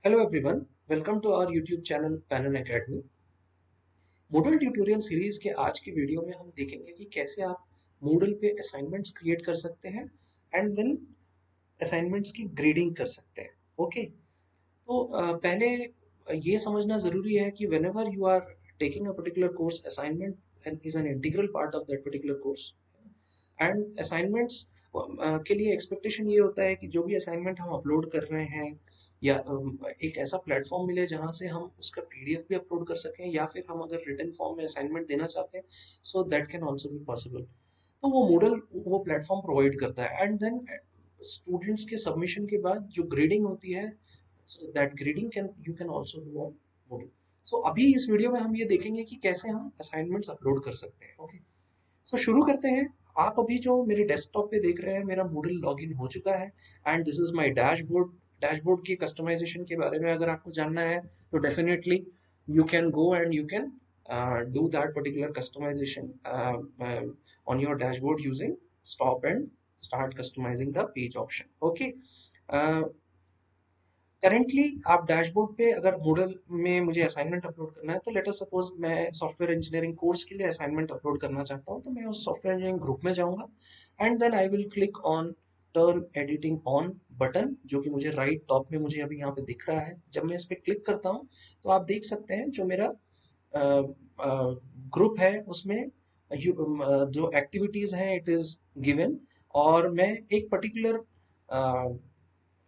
Hello everyone, welcome to our YouTube channel Panon Academy। Moodle tutorial series के आज की video में हम देखेंगे कि कैसे आप Moodle पे असाइनमेंट्स क्रिएट कर सकते हैं एंड देन असाइनमेंट्स की ग्रेडिंग कर सकते हैं। ओके, तो पहले ये समझना ज़रूरी है कि whenever you are taking a particular course, assignment and is an integral part of that particular course। And assignments के लिए एक्सपेक्टेशन ये होता है कि जो भी असाइनमेंट हम अपलोड कर रहे हैं या एक ऐसा प्लेटफॉर्म मिले जहाँ से हम उसका पीडीएफ भी अपलोड कर सकें या फिर हम अगर रिटन फॉर्म में असाइनमेंट देना चाहते हैं so that can also be possible. तो वो मूडल वो प्लेटफॉर्म प्रोवाइड करता है एंड देन स्टूडेंट्स के सबमिशन के बाद जो ग्रेडिंग होती है that grading can you can also do on Moodle. So अभी इस वीडियो में हम ये देखेंगे कि कैसे हम असाइनमेंट्स अपलोड कर सकते हैं। ओके, सो शुरू करते हैं। आप अभी जो मेरे डेस्कटॉप पे देख रहे हैं मेरा मूडल लॉगिन हो चुका है and this is my dashboard. Dashboard की कस्टमाइजेशन के बारे में अगर आपको जानना है तो definitely you can go and you can do that particular customisation on your dashboard using stop and start customising the page option. Okay, currently आप डैशबोर्ड पे अगर मूडल में मुझे असाइनमेंट अपलोड करना है तो लेट अस सपोज मैं software engineering course के लिए असाइनमेंट अपलोड करना चाहता हूँ तो मैं उस सॉफ्टवेयर इंजीनियरिंग ग्रुप में जाऊंगा and then I will click on turn editing on button जो कि मुझे राइट टॉप में मुझे अभी यहाँ पे दिख रहा है। जब मैं इस पर क्लिक करता हूँ तो आप देख सकते हैं जो मेरा ग्रुप है उसमें जो एक्टिविटीज हैं इट इज गिवन और मैं एक पर्टिकुलर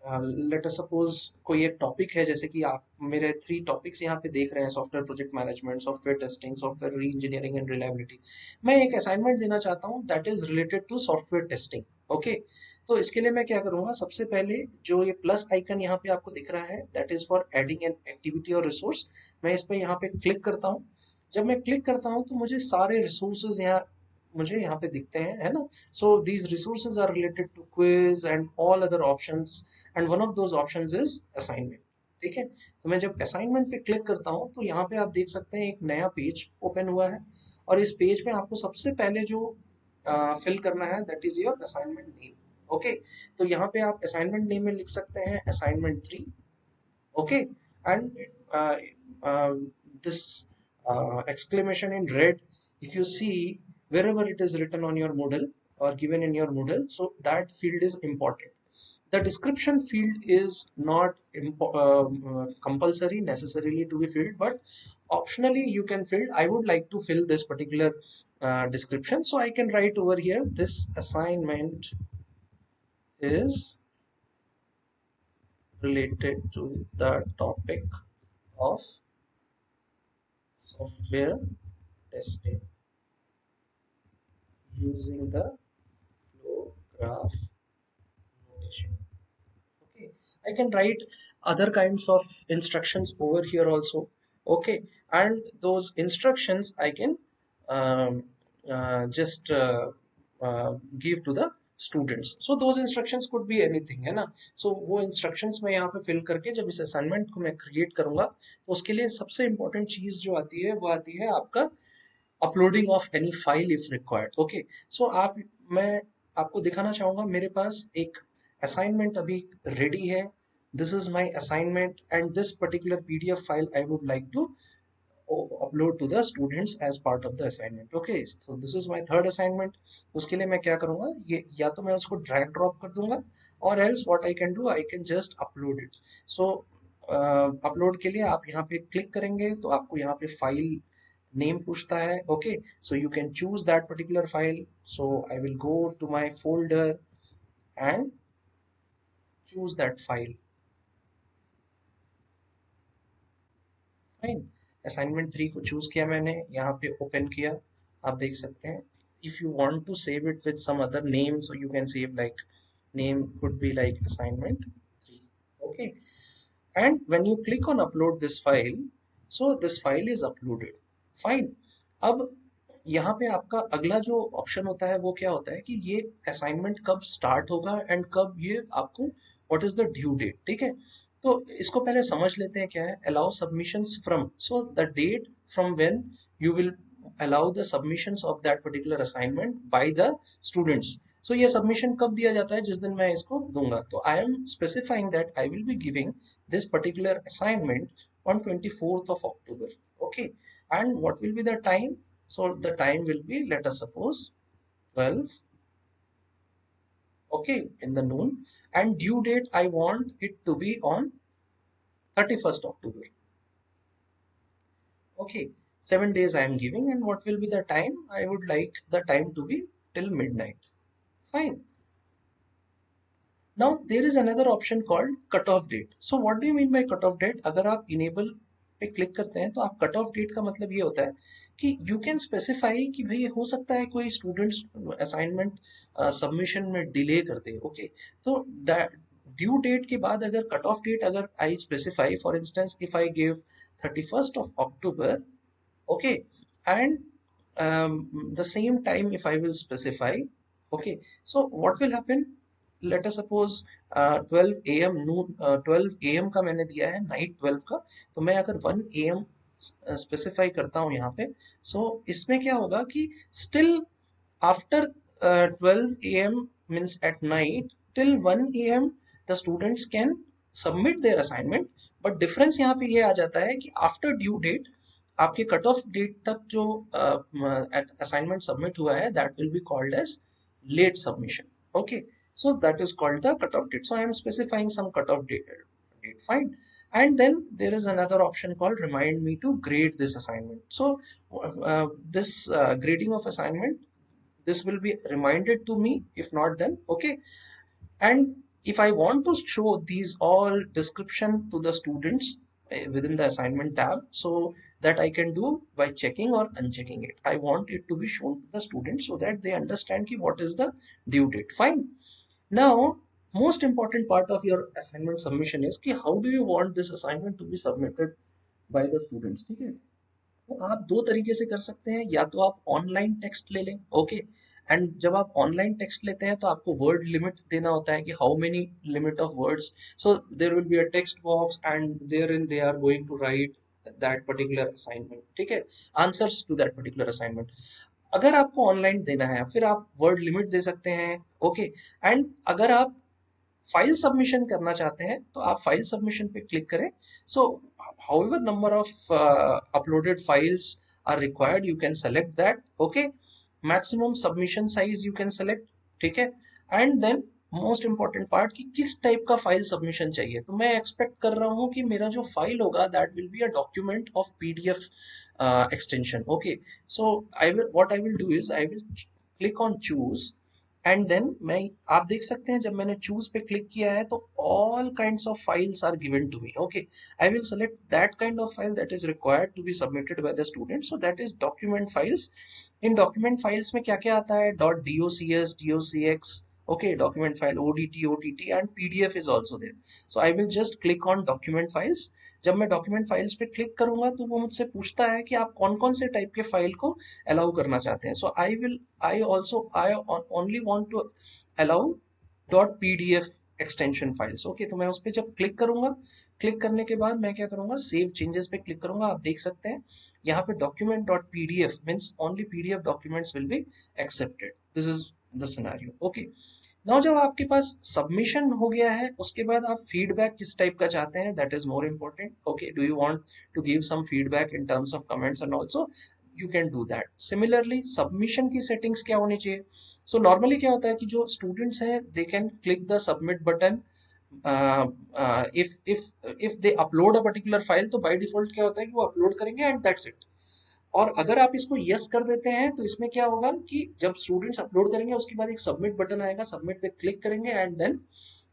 लेट अस सपोज कोई एक टॉपिक है जैसे कि आप मेरे 3 टॉपिक्स यहाँ पे देख रहे हैं software project management, software testing, software re engineering and reliability. मैं एक असाइनमेंट देना चाहता हूँ that is related to software testing. Okay, तो इसके लिए मैं क्या करूंगा, सबसे पहले जो ये प्लस आइकन यहाँ पे आपको दिख रहा है that is for adding an activity और रिसोर्स। मैं इस पर यहाँ पे क्लिक करता हूँ। जब मैं क्लिक करता हूँ तो मुझे सारे रिसोर्सेज यहाँ मुझे यहाँ पे दिखते हैं, है ना। So these resources are related to quiz and all other options and one of those options is assignment. ठीक है, तो मैं जब असाइनमेंट पे क्लिक करता हूँ तो यहाँ पे आप देख सकते हैं एक नया पेज ओपन हुआ है और इस पेज में आपको सबसे पहले जो फिल करना है that is your assignment name. Okay, तो यहाँ पे आप असाइनमेंट नेम में लिख सकते हैं assignment 3। Okay, and this exclamation in red, if you see wherever it is written on your Moodle or given in your Moodle, so that field is important. The description field is not compulsory necessarily to be filled, but optionally you can fill. I would like to fill this particular description, so I can write over here this assignment is related to the topic of software testing using the flow graph notation. Okay, I can write other kinds of instructions over here also. Okay, and those instructions I can um, just give to the students. So those instructions could be anything, है ना। so वो instructions मैं यहाँ पे fill करके जब इस assignment को मैं create करूँगा तो उसके लिए सबसे important चीज जो आती है वो आती है आपका uploading of any file if required. Okay, so आप मैं आपको दिखाना चाहूंगा मेरे पास एक असाइनमेंट अभी रेडी है। This is my assignment and this particular PDF file I would like to upload to the students as part of the assignment. Okay, so this is my third assignment. उसके लिए मैं क्या करूंगा, ये या तो मैं उसको ड्रैग ड्रॉप कर दूंगा और else what I can do I can just upload it. So upload के लिए आप यहाँ पे क्लिक करेंगे तो आपको यहाँ पे फाइल नेम पूछता है। Okay, so you can choose that particular file, so I will go to my folder and choose that file। Fine, assignment 3 को चूज किया मैंने, यहाँ पे ओपन किया। आप देख सकते हैं if you want to save it with some other name so you can save like name could be like assignment 3। okay, and when you click on upload this file, so this file is uploaded। fine, अब यहाँ पे आपका अगला जो option होता है वो क्या होता है कि ये असाइनमेंट कब स्टार्ट होगा एंड कब ये आपको what is the due date. ठीक है, तो इसको पहले समझ लेते हैं क्या है allow submissions from. So the date from when you will allow the submissions of that particular assignment by the students। सो ये सबमिशन कब दिया जाता है? जिस दिन मैं इसको दूंगा. तो I am specifying that I will be giving this particular assignment on 24th of October. Okay, and what will be the time? So the time will be, let us suppose, 12, okay, in the noon, and due date I want it to be on 31st October. Okay, 7 days I am giving, and what will be the time? I would like the time to be till midnight. Fine. Now there is another option called cutoff date. So what do you mean by cutoff date? अगर आप enable पे click करते हैं तो आप cut off date का मतलब ये होता है कि यू कैन स्पेसिफाई कि भाई हो सकता है कोई स्टूडेंट्स असाइनमेंट सबमिशन में डिले कर दे. ओके, तो ड्यू डेट के बाद अगर कट ऑफ डेट अगर I specify, for instance if I give 31st of October, okay, and the same time if I will specify, okay, so what will happen? Let us suppose 12 AM noon, 12 AM का मैंने दिया है, night 12 का. तो मैं अगर 1 AM specify करता हूँ यहाँ पे, सो इसमें क्या होगा कि still after 12 AM means at night till 1 AM the students can submit their assignment. But difference यहाँ पे ये आ जाता है कि आफ्टर ड्यू डेट आपके कट ऑफ डेट तक जो असाइनमेंट सबमिट हुआ है, that will be called as late submission. Okay, so that is called the cutoff date. So I am specifying some cutoff date, fine. And then there is another option called remind me to grade this assignment. So this grading of assignment, this will be reminded to me if not done. Okay, and if I want to show these all description to the students within the assignment tab, so that I can do by checking or unchecking it. I want it to be shown to the students so that they understand ki what is the due date. Fine. Now, most important part of your assignment submission is कि how do you want this assignment to be submitted by the students. ठीक है, तो आप दो तरीके से कर सकते हैं. या तो आप ऑनलाइन टेक्स्ट ले लें. ओके, एंड जब आप ऑनलाइन टेक्स्ट लेते हैं तो आपको वर्ड लिमिट देना होता है कि how many limit of words. So there will be a text box and there in they are going to write that particular assignment. ठीक है, answers to that particular assignment. अगर आपको ऑनलाइन देना है फिर आप वर्ड लिमिट दे सकते हैं. ओके, एंड अगर आप फाइल सबमिशन करना चाहते हैं तो आप फाइल सबमिशन पे क्लिक करें. सो however number of uploaded files are required, you can select that. Okay, maximum submission size you can select. ठीक है, and then most important part कि किस टाइप का फाइल सबमिशन चाहिए. तो मैं एक्सपेक्ट कर रहा हूँ कि मेरा जो फाइल होगा that will be a document of PDF extension. Okay, so I will what I will do is I will click on choose, and then मैं आप देख सकते हैं जब मैंने चूज पे क्लिक किया है तो all kinds of files are given to me. Okay, I will select that kind of file that is required to be submitted by the student. So that is document files. In document files में क्या क्या आता है? .docx, docx, okay, document file, odt, ott, and PDF is also there. So I will just click on document files. जब मैं document files पे click करूंगा तो वो मुझसे पूछता है कि आप कौन कौन से टाइप के फाइल को अलाउ करना चाहते हैं. So I only want to allow .pdf extension files. Okay, तो मैं उस पर जब क्लिक करूंगा, क्लिक करने के बाद मैं क्या करूंगा, सेव चेंजेस पे क्लिक करूंगा. आप देख सकते हैं यहाँ पे document.pdf means only PDF documents will be accepted. This is the scenario. Okay, now जब आपके पास सबमिशन हो गया है उसके बाद आप फीडबैक किस टाइप का चाहते हैं, that is more important. Okay, do you want to give some feedback in terms of comments and also you can do that. Similarly submission की सेटिंग्स क्या होनी चाहिए? सो नॉर्मली क्या होता है कि जो स्टूडेंट्स हैं they can click the submit button. If they upload a particular file तो बाय डिफॉल्ट क्या होता है कि वो अपलोड करेंगे एंड दैट्स इट. और अगर आप इसको यस कर देते हैं तो इसमें क्या होगा कि जब स्टूडेंट्स अपलोड करेंगे उसके बाद एक सबमिट बटन आएगा, सबमिट पे क्लिक करेंगे and then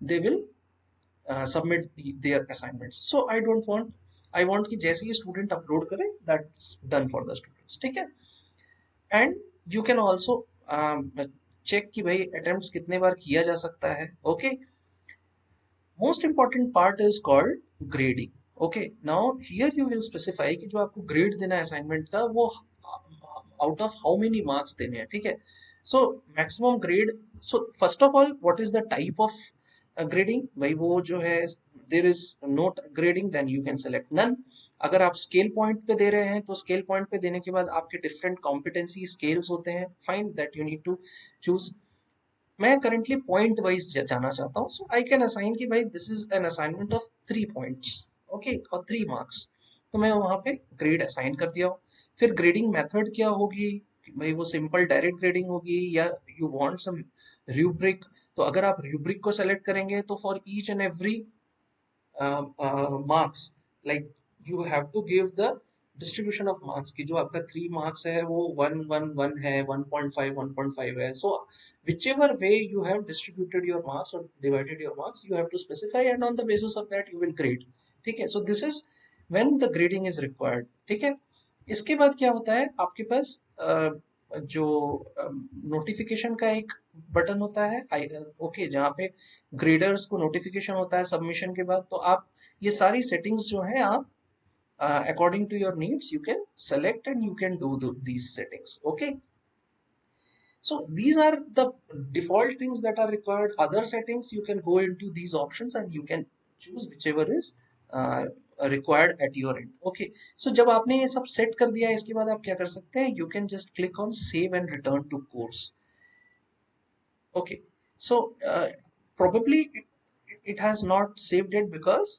they will submit their assignments. So I want कि जैसे ही स्टूडेंट अपलोड करे that's done for the students. ठीक है, and you can also check कि भाई अटेम्प्ट्स कितने बार किया जा सकता है. Okay, most important part is called grading. Okay, now here you will specify कि जो आपको ग्रेड देना है असाइनमेंट का वो out of how many marks देने हैं. ठीक है, so maximum grade. So first of all what is the type of grading? भाई वो जो है there is not grading then you can select none. अगर आप स्केल पॉइंट पे दे रहे हैं तो स्केल पॉइंट पे देने के बाद आपके डिफरेंट कॉम्पिटेंसी स्केल्स होते हैं. Fine, that you need to choose. मैं करंटली पॉइंट वाइज जाना चाहता हूँ, सो आई कैन असाइन कि भाई this is an assignment of 3 points, okay, और 3 मार्क्स। तो मैं वहाँ पे ग्रेड असाइन कर दिया हूँ। फिर ग्रेडिंग मेथड क्या होगी, भाई वो सिंपल डायरेक्ट ग्रेडिंग होगी या यू वांट सम रूब्रिक। तो अगर आप रूब्रिक को सेलेक्ट करेंगे तो for each and every marks, like you have to give the distribution of marks की जो आपका 3 marks है वो 1 1 1 है, 1.5 1.5 है, so whichever way you have distributed your marks or divided your marks you have to specify and on the basis of that you will grade। ठीक है, so this is when the grading is required। ठीक है, इसके बाद क्या होता है आपके पास जो नोटिफिकेशन का एक बटन होता है, ओके, जहाँ पे ग्रेडर्स को नोटिफिकेशन होता है सबमिशन के बाद। तो आप ये सारी सेटिंग्स जो है आप according to your needs you can select and you can do these settings, okay। So these are the default things that are required. Other settings you can go into these options and you can choose whichever is uh, required at your end, okay। So जब आपने ये सब set कर दिया इसके बाद आप क्या कर सकते हैं, you can just click on save and return to course, okay। So probably it has not saved it because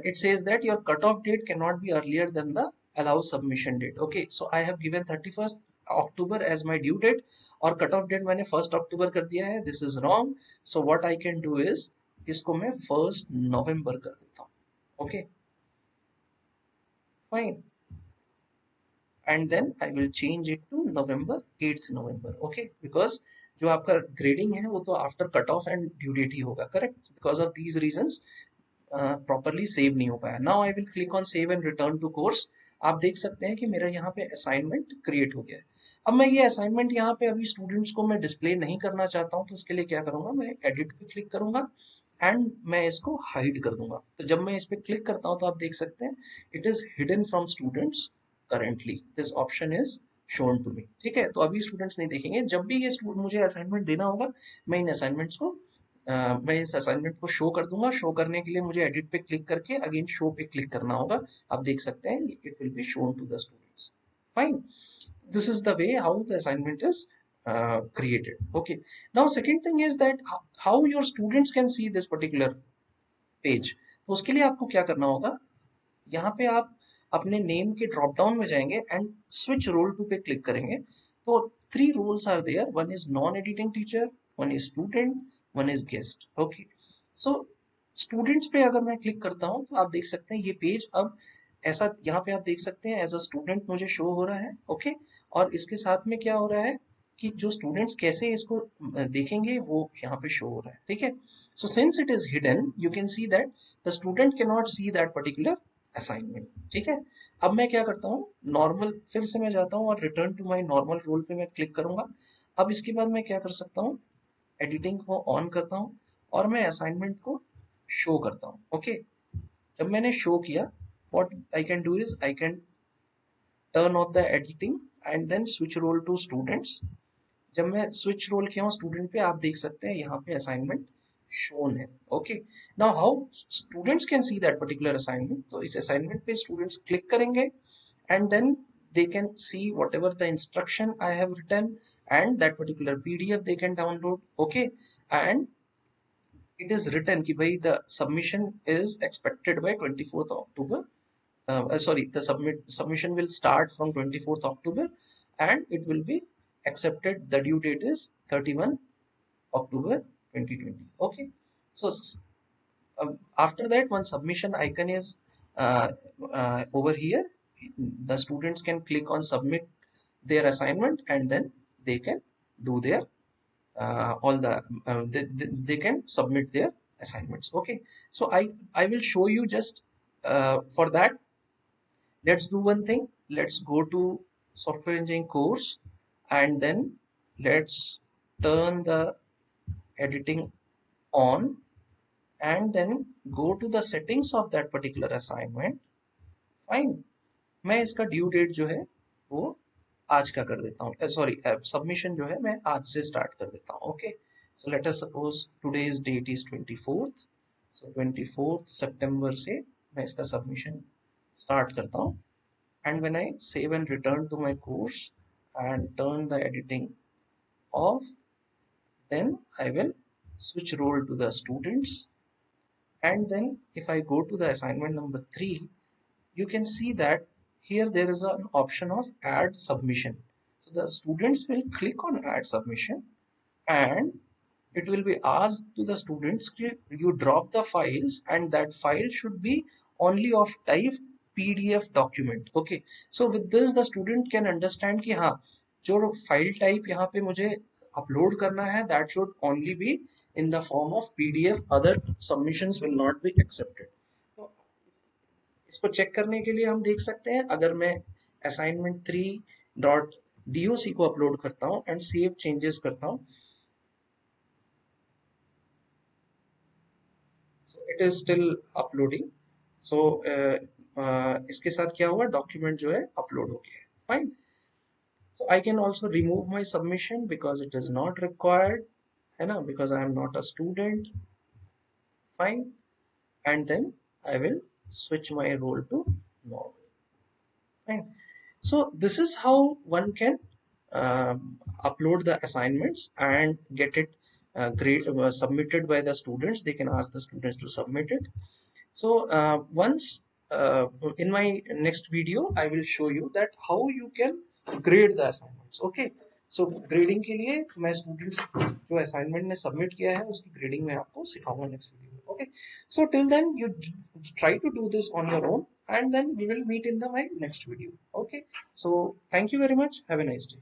it says that your cutoff date cannot be earlier than the allow submission date, okay। So I have given 31st October as my due date और cutoff date मैंने 1st October कर दिया है, this is wrong। So what I can do is इसको मैं 1st November कर देता हूँ, okay, fine। And then I will change it to November 8th November, okay, because जो आपका ग्रेडिंग है वो तो after cut off and due date ही होगा, correct. Because of these reasons properly save नहीं हो पाया। Now I will click on save and return to course. आप देख सकते हैं कि मेरा यहाँ पे असाइनमेंट क्रिएट हो गया है। अब मैं ये असाइनमेंट यहाँ पे अभी स्टूडेंट्स को मैं डिस्प्ले नहीं करना चाहता हूँ, तो इसके लिए क्या करूंगा, मैं एडिट पे क्लिक करूंगा एंड मैं इसको हाइड कर दूंगा। तो जब मैं इस पे क्लिक करता हूँ तो आप देख सकते हैं it is hidden from students currently, this option is shown to me. ठीक है, तो अभी स्टूडेंट्स नहीं देखेंगे। जब भी ये मुझे असाइनमेंट देना होगा मैं इन असाइनमेंट्स को मैं इस असाइनमेंट को शो कर दूंगा। शो करने के लिए मुझे एडिट पे क्लिक करके अगेन शो पे क्लिक करना होगा। आप देख सकते हैं it will be shown to the students, fine. This is the way how the assignment is created, okay। Now second thing is that how your students can see this particular page। तो उसके लिए आपको क्या करना होगा, यहाँ पे आप अपने नेम के ड्रॉप डाउन में जाएंगे एंड स्विच रोल टू पे क्लिक करेंगे। तो 3 roles are there, one is non editing teacher, one is student, one is guest, okay. So students पे अगर मैं क्लिक करता हूँ तो आप देख सकते हैं ये पेज अब ऐसा, यहाँ पे आप देख सकते हैं एज अ स्टूडेंट मुझे शो हो रहा है, ओके। और इसके साथ में क्या हो रहा है कि जो स्टूडेंट्स कैसे इसको देखेंगे वो यहाँ पे शो हो रहा है, ठीक है। So since it is hidden you can see that the student can not see that particular assignment, ठीक है। अब मैं क्या करता हूँ, नॉर्मल फिर से मैं जाता हूँ और return to my normal role पे मैं क्लिक करूंगा। अब इसके बाद मैं क्या कर सकता हूँ, एडिटिंग को ऑन करता हूँ और मैं असाइनमेंट को शो करता हूँ, ओके। जब मैंने शो किया, what I can do is I can turn off the editing and then switch role to students. जब मैं स्विच रोल किया हूँ स्टूडेंट पे, आप देख सकते हैं यहाँ पे असाइनमेंट शोन है, okay. Now how students can see that particular assignment, तो इस असाइनमेंट पे स्टूडेंट्स क्लिक करेंगे and then they can see whatever the instruction I have written and that particular PDF they can download, okay। And it is written कि भाई the submission is expected by 24th October, sorry, the submission will start from 24th October and it will be accepted, the due date is 31 October 2020, okay। So after that one submission icon is over here, the students can click on submit their assignment and then they can do their all the they can submit their assignments, okay। So I will show you just for that, let's do one thing, let's go to software engineering course and then let's turn the editing on and then go to the settings of that particular assignment, fine। मैं इसका due date जो है वो आज का कर देता हूँ, सॉरी सबमिशन जो है मैं आज से स्टार्ट कर देता हूँ, okay. So let us suppose today's date is 24th, so 24th सितंबर से मैं इसका सबमिशन स्टार्ट करता हूँ। And when I save and return to my course and turn the editing off, then I will switch role to the students, and then if I go to the assignment number 3, you can see that here there is an option of add submission. So the students will click on add submission, and it will be asked to the students, you drop the files, and that file should be only of type PDF document. Okay, so with this the student can understand कि हाँ जो file type यहाँ पे मुझे upload करना है that should only be in the form of PDF, other submissions will not be accepted. तो इसको चेक करने के लिए हम देख सकते हैं, अगर मैं assignment3.doc को अपलोड करता हूँ एंड सेव चेंजेस करता हूँ, इट इज स्टिल अपलोडिंग. सो इसके साथ क्या हुआ, डॉक्यूमेंट जो है अपलोड हो गया है. Fine. So I can also remove my submission because it is not required, है ना, because I am not a student. Fine. And then I will switch my role to normal. Fine. So this is how one can upload the assignments and get it submitted by the students. They can ask the students to submit it. So once in my next video, I will show you that how you can grade the assignments. Okay. So grading के लिए मैं students जो assignment ने submit किया है उसकी grading मैं आपको सिखाऊंगा next video में. Okay. So till then you try to do this on your own, and then we will meet in the my next video. Okay. So thank you very much. Have a nice day.